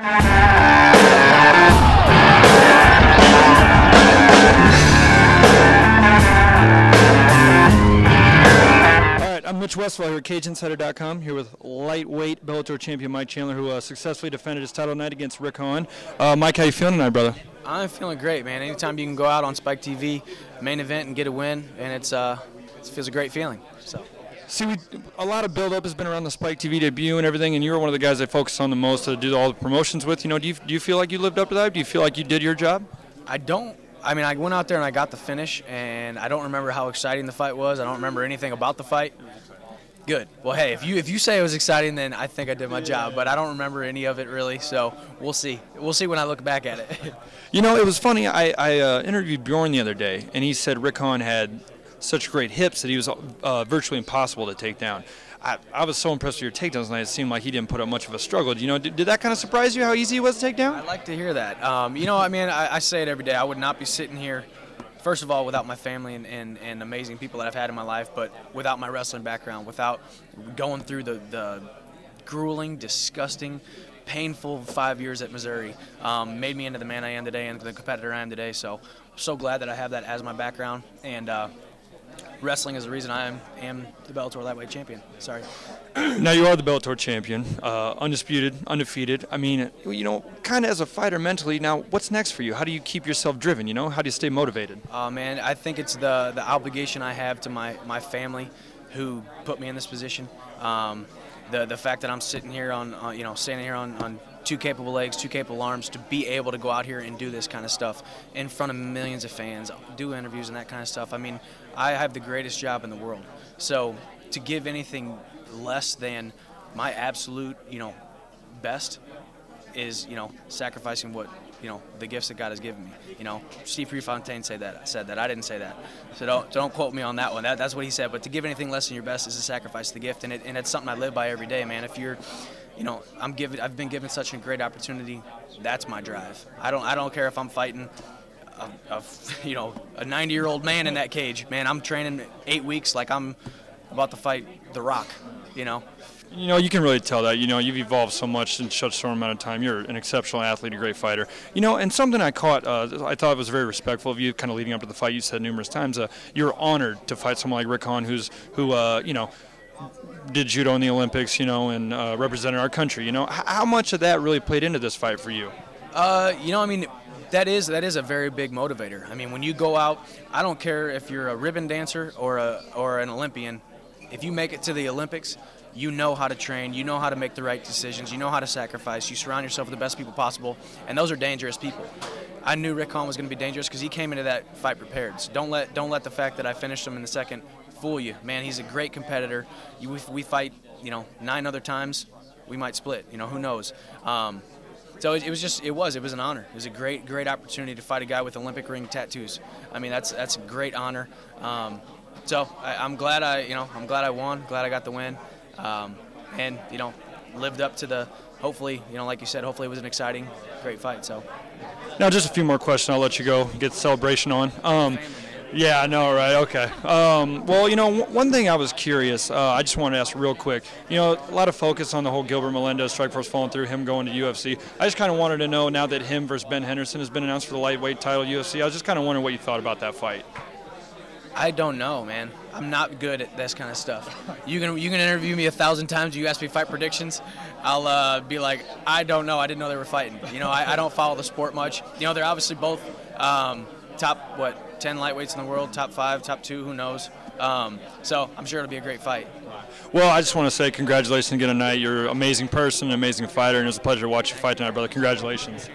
I'm Mitch Westphal here at CagedInsider.com, here with lightweight Bellator champion Mike Chandler, who successfully defended his title tonight against Rick Hahn. Mike, how you feeling tonight, brother? I'm feeling great, man. Anytime you can go out on Spike TV, main event, and get a win, and it feels a great feeling. So. See, a lot of build-up has been around the Spike TV debut and everything, and you were one of the guys I focused on the most to do all the promotions with. You know, do you feel like you lived up to that? Do you feel like you did your job? I don't. I mean, I went out there and I got the finish, and I don't remember how exciting the fight was. I don't remember anything about the fight. Good. Well, hey, if you say it was exciting, then I think I did my job. But I don't remember any of it really, so we'll see. We'll see when I look back at it. You know, it was funny. I interviewed Bjorn the other day, and he said Rick Hahn had such great hips that he was virtually impossible to take down. I was so impressed with your takedowns tonight. It seemed like he didn't put up much of a struggle. You know, did that kind of surprise you how easy he was to take down? I'd like to hear that. You know, I mean, I say it every day. I would not be sitting here, first of all, without my family and amazing people that I've had in my life, but without my wrestling background, without going through the grueling, disgusting, painful 5 years at Missouri, made me into the man I am today and the competitor I am today. So I'm so glad that I have that as my background, and wrestling is the reason I am the Bellator lightweight champion. Sorry. Now you are the Bellator champion, undisputed, undefeated. I mean, you know, kind of as a fighter mentally. Now, what's next for you? How do you keep yourself driven? You know, how do you stay motivated? Man, I think it's the obligation I have to my family, who put me in this position. The fact that I'm sitting here standing here on two capable legs, two capable arms, to be able to go out here and do this kind of stuff in front of millions of fans, do interviews and that kind of stuff. I mean, I have the greatest job in the world. So to give anything less than my absolute, best is, sacrificing what, the gifts that God has given me. Steve Prefontaine said that. I didn't say that. So don't quote me on that one. That's what he said. But to give anything less than your best is to sacrifice the gift, and it's something I live by every day, man. If you're, I've been given such a great opportunity. That's my drive. I don't care if I'm fighting a 90-year-old man in that cage. Man, I'm training 8 weeks like I'm about to fight The Rock. You know, you can really tell that. You've evolved so much in such a short amount of time. You're an exceptional athlete, a great fighter. And something I caught, I thought was very respectful of you, kind of leading up to the fight. You said numerous times you're honored to fight someone like Rick Hahn, who did judo in the Olympics, and represented our country. How much of that really played into this fight for you? I mean, that is a very big motivator. I mean, when you go out, I don't care if you're a ribbon dancer or an Olympian. If you make it to the Olympics, you know how to train, you know how to make the right decisions, you know how to sacrifice, you surround yourself with the best people possible, and those are dangerous people. I knew Rick Hahn was going to be dangerous because he came into that fight prepared. So don't let the fact that I finished him in the second fool you. Man, he's a great competitor. We fight, 9 other times, we might split. Who knows? So it was an honor. It was a great opportunity to fight a guy with Olympic ring tattoos. I mean, that's a great honor. So I'm glad I won. Glad I got the win. And lived up to the, hopefully, like you said, hopefully it was an exciting, great fight. So now just a few more questions. I'll let you go get the celebration on. Yeah, I know, right? Okay. Well, one thing I was curious, I just wanted to ask real quick. A lot of focus on the whole Gilbert Melendez strike force falling through, him going to UFC. I just kind of wanted to know, now that him versus Ben Henderson has been announced for the lightweight title UFC, I was just kind of wondering what you thought about that fight. I don't know, man. I'm not good at this kind of stuff. You can interview me 1,000 times. You ask me fight predictions, I'll be like, I don't know. I didn't know they were fighting. I don't follow the sport much. They're obviously both top 10 lightweights in the world, top 5, top 2, who knows. So I'm sure it'll be a great fight. Well, I just want to say congratulations again tonight. You're an amazing person, an amazing fighter, and it was a pleasure to watch you fight tonight, brother. Congratulations.